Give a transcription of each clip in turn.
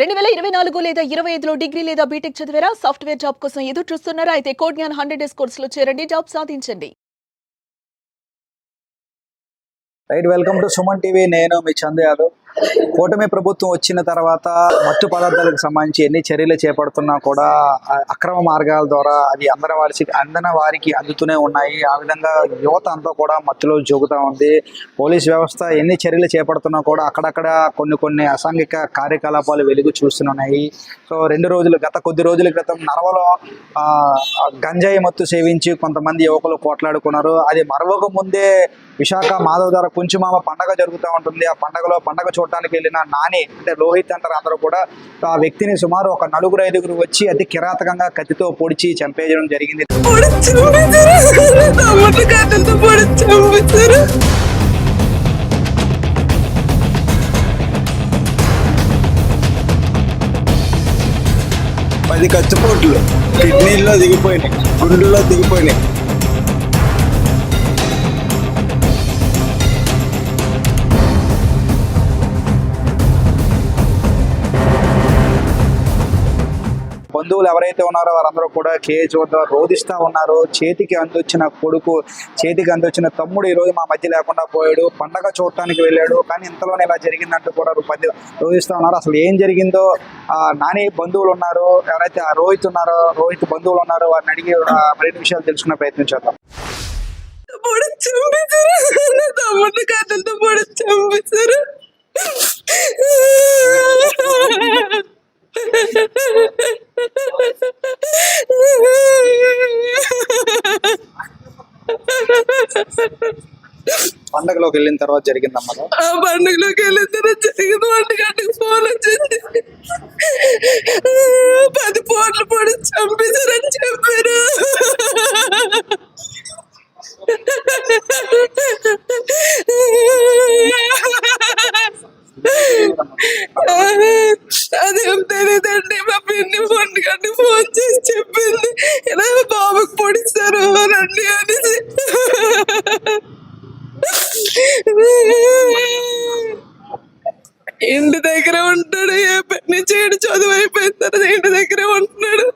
2024 లేదా 25లో డిగ్రీ లేదా బీటెక్ చదివారా? సాఫ్ట్వేర్ జాబ్ కోసం ఎదురు చూస్తున్నారా? అయితే కోడ్ జ్ఞాన్ 100 డేస్ కోర్సులో చేరండి, జాబ్ సాధించండి. Right, welcome to Suman TV. నేను మీ చందు యాదవ్. కూటమి ప్రభుత్వం వచ్చిన తర్వాత మత్తు పదార్థాలకు సంబంధించి ఎన్ని చర్యలు చేపడుతున్నా కూడా అక్రమ మార్గాల ద్వారా అది అందిన వారికి అందుతూనే ఉన్నాయి. ఆ విధంగా యువత అంతా కూడా మత్తులో జోగుతూ ఉంది. పోలీస్ వ్యవస్థ ఎన్ని చర్యలు చేపడుతున్నా కూడా అక్కడక్కడ కొన్ని అసాంఘిక కార్యకలాపాలు వెలుగు చూస్తున్నాయి. సో గత కొద్ది రోజుల క్రితం నరవలో గంజాయి మత్తు సేవించి కొంతమంది యువకులు పోట్లాడుకున్నారు. అది మరవక ముందే విశాఖ మాధవధార కుంచుమామ పండగ జరుగుతూ ఉంటుంది. ఆ పండగ చూడటానికి వెళ్ళిన నాని అంటే రోహిత్ అంటారు అందరూ కూడా ఆ వ్యక్తిని సుమారు ఒక 4-5 వచ్చి అతి కిరాతకంగా కత్తితో పొడిచి చంపేయడం జరిగింది. 10 కత్తిపోట్లు కిడ్నీల్లో దిగిపోయినాయి, గుండెల్లో దిగిపోయినాయి. బంధువులు ఎవరైతే ఉన్నారో వారందరూ కూడా కేజ్ వద్ద రోధిస్తూ ఉన్నారు. చేతికి అందొచ్చిన తమ్ముడు ఈరోజు మా మధ్య లేకుండా పోయాడు, పండగ చూడటానికి వెళ్ళాడు, కానీ ఇంతలోనే ఇలా జరిగిందంటూ కూడా రోధిస్తూ ఉన్నారు. అసలు ఏం జరిగిందో నాని బంధువులు ఉన్నారు, ఎవరైతే రోహిత్ బంధువులు ఉన్నారో వారిని అడిగి మరిన్ని విషయాలు తెలుసుకునే ప్రయత్నం చేద్దాం. పండగలోకి వెళ్ళిన తర్వాత జరిగిందమ్మా. పండుగలోకి వెళ్ళిన తర్వాత జరిగింది. 1 గంటకు ఫోన్ వచ్చింది. 10 పోట్లు పొడి చంపేశారని చెప్పారు. అదేం తెలియదండి. మా పిన్ని 1 గంటకు ఫోన్ చేసి చెప్పింది, ఇలా బాబుకి పొడిస్తారు రండి అనేసి. ఇంటి దగ్గర ఉంటాడు, ఏ పని చేయడు, చదువు అయిపోయిన తర్వాత ఇంటి దగ్గరే ఉంటున్నాడు.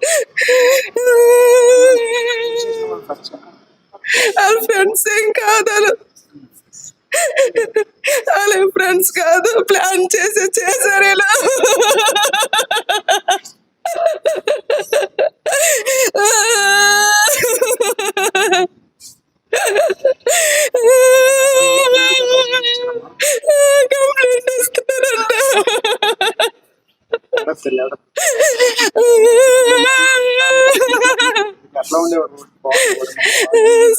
వాళ్ళ ఫ్రెండ్స్ ఏం కాదు, వాళ్ళ ఫ్రెండ్స్ కాదు, ప్లాన్ చేశారు ఇలా. కంప్లైంట్ ఇస్తున్నారంట.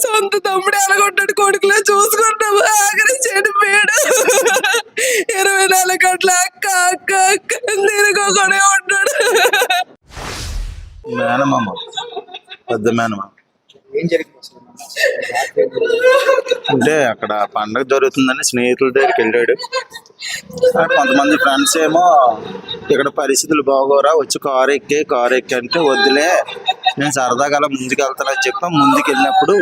సొంత తమ్ముడు ఎలాగొంటాడు, కొడుకులా చూసుకుంటాము. ఆఖరి చెడిపోయాడు. 24 గంటల అక్క అక్క అక్క తిరుగుకొనే ఉంటాడు. మేనమామ, పెద్ద మేనమామ. ఏం జరిగింది అంటే అక్కడ పండగ జరుగుతుందని స్నేహితుల దగ్గరికి వెళ్ళాడు. కొంతమంది ఫ్రెండ్స్ ఏమో ఇక్కడ పరిస్థితులు బాగోరా, వచ్చి కారు ఎక్కి అంటే వద్దులే నేను సరదాగా ముందుకు వెళ్తానని చెప్పి ముందుకు వెళ్ళినప్పుడు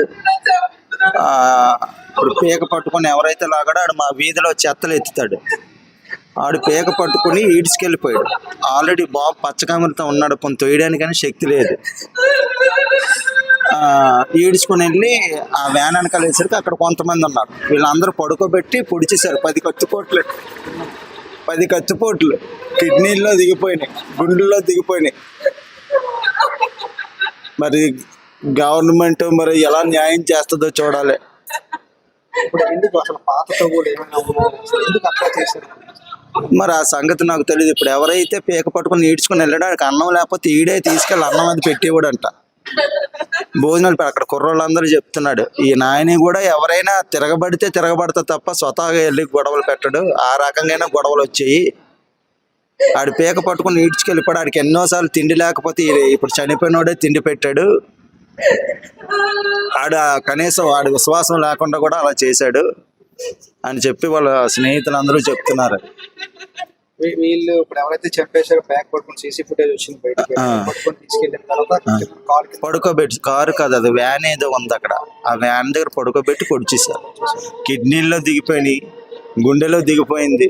ఇప్పుడు పీక పట్టుకొని ఎవరైతే లాగాడో ఆడు మా వీధిలో చెత్తలు ఎత్తుతాడు. ఆడు పీక పట్టుకుని ఈడ్చుకెళ్ళిపోయాడు. ఆల్రెడీ బాబు పచ్చకామరితో ఉన్నాడు, కొంత తొయ్యడానికని శక్తి లేదు. ఈడ్చుకుని వెళ్ళి ఆ వ్యాన్ వెనకాల వేసరికి అక్కడ కొంతమంది ఉన్నారు. వీళ్ళందరూ పడుకోబెట్టి పొడిచేశారు. 10 కత్తిపోట్లు కిడ్నీల్లో దిగిపోయినాయి, గుండెల్లో దిగిపోయినాయి. మరి గవర్నమెంట్ మరి ఎలా న్యాయం చేస్తుందో చూడాలి. మరి ఆ సంగతి నాకు తెలియదు. ఇప్పుడు ఎవరైతే పీక పట్టుకుని ఈడ్చుకుని వెళ్ళడానికి అన్నం లేకపోతే ఈడే తీసుకెళ్ళి అన్నం అది పెట్టేవాడంట. భోజనాలు అక్కడ కుర్రోళ్ళందరూ చెప్తున్నాడు. ఈ నాయని కూడా ఎవరైనా తిరగబడతా తప్ప స్వతహాగా వెళ్ళి గొడవలు పెట్టడు. ఆ రకంగా గొడవలు వచ్చాయి. ఆడు పీక పట్టుకుని ఈడ్చుకెళ్ళిపోయాడు. ఆడికి ఎన్నోసార్లు తిండి లేకపోతే ఇప్పుడు చనిపోయినోడే తిండి పెట్టాడు. కనీసం వాడి విశ్వాసం లేకుండా కూడా అలా చేశాడు అని చెప్పి వాళ్ళ స్నేహితులందరూ చెప్తున్నారు. వీళ్ళు ఇప్పుడు ఎవరైతే చంపేశారో బ్యాక్ పట్టుకుని సీసీ ఫుటేజ్ వచ్చింది బయటకి, పట్టుకొని తీసుకెళ్ళిన తర్వాత పడుకోబెట్టి, కారు కాదు అది వ్యాన్ ఏదో ఉంది అక్కడ, ఆ వ్యాన్ దగ్గర పడుకోబెట్టి పొడిచేశారు. కిడ్నీల్లో దిగిపోయినాయి, గుండెలో దిగిపోయింది.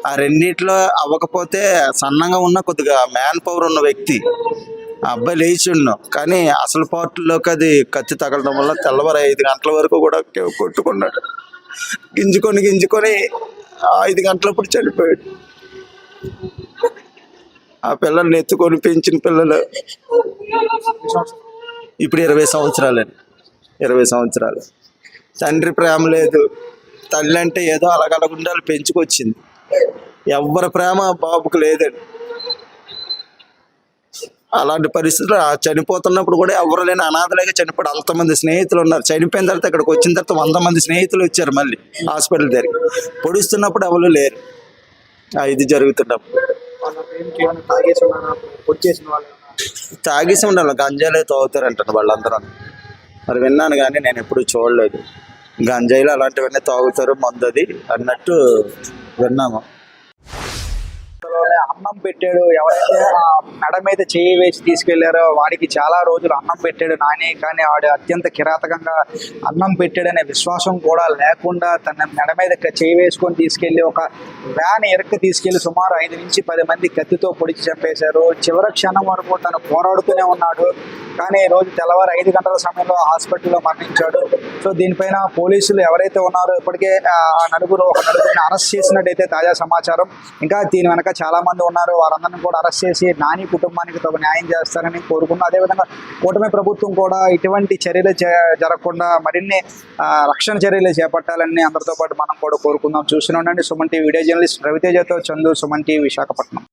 ఆ రెండిట్లో అవ్వకపోతే సన్నంగా ఉన్న కొద్దిగా మ్యాన్ పవర్ ఉన్న వ్యక్తి ఆ అబ్బాయి లేచి ఉన్నాం, కానీ అసలు పార్టీలోకి అది కత్తి తగలడం వల్ల తెల్లవారు 5 గంటల వరకు కూడా కొట్టుకున్నాడు. గింజుకొని 5 గంటలప్పుడు చనిపోయాడు. ఆ పిల్లల్ని ఎత్తుకొని పెంచిన పిల్లలు ఇప్పుడు 20 సంవత్సరాలండి. 20 సంవత్సరాలు. తండ్రి ప్రేమ లేదు, తల్లి అంటే ఏదో అలగలగుండాలి పెంచుకొచ్చింది. ఎవరి ప్రేమ బాబుకు లేదండి. అలాంటి పరిస్థితులు చనిపోతున్నప్పుడు కూడా ఎవరు లేని అనాథలేగా చనిపోయాడు. అంతమంది స్నేహితులు ఉన్నారు. చనిపోయిన తర్వాత ఇక్కడికి వచ్చిన తర్వాత 100 మంది స్నేహితులు వచ్చారు మళ్ళీ హాస్పిటల్ దగ్గర. పొడుస్తున్నప్పుడు ఎవరు లేరు. ఇది జరుగుతున్నప్పుడు తాగేసి ఉండాలి. గంజాయిలో తాగుతారంటారు వాళ్ళందరూ. మరి విన్నాను కానీ నేను ఎప్పుడు చూడలేదు. గంజాయిలు అలాంటివన్నీ తాగుతారు, మందది అన్నట్టు విన్నాము. అన్నం పెట్టాడు, ఎవరైతే ఆ మెడ మీద చేయి వేసి తీసుకెళ్లారో వాడికి చాలా రోజులు అన్నం పెట్టాడు నాని. కానీ వాడు అత్యంత కిరాతకంగా అన్నం పెట్టాడనే విశ్వాసం కూడా లేకుండా తన మెడ మీద చేయి వేసుకొని తీసుకెళ్లి ఒక వ్యాన్ ఎరక్కి తీసుకెళ్లి సుమారు 5 నుంచి 10 మంది కత్తితో పొడిచి చంపేశారు. చివరి క్షణం వరకు తను పోరాడుతూనే ఉన్నాడు. కానీ ఈ రోజు తెల్లవారు 5 గంటల సమయంలో హాస్పిటల్లో మరణించాడు. సో దీనిపైన పోలీసులు ఎవరైతే ఉన్నారో ఇప్పటికే ఒక నలుగురిని అరెస్ట్ చేసినట్టయితే తాజా సమాచారం. ఇంకా దీని వెనక చాలా మంది ఉన్నారు. వారందరినీ కూడా అరెస్ట్ చేసి నాని కుటుంబానికి తగు న్యాయం చేస్తారని కోరుకున్నాం. అదేవిధంగా కూటమి ప్రభుత్వం కూడా ఇటువంటి చర్యలు జరగకుండా మరిన్ని రక్షణ చర్యలు చేపట్టాలని అందరితో పాటు మనం కూడా కోరుకుందాం. చూస్తూనే ఉండండి సుమన్ టీవీ. వీడియో జర్నలిస్ట్ రవితేజతో చందు, సుమన్ టీవీ, విశాఖపట్నం.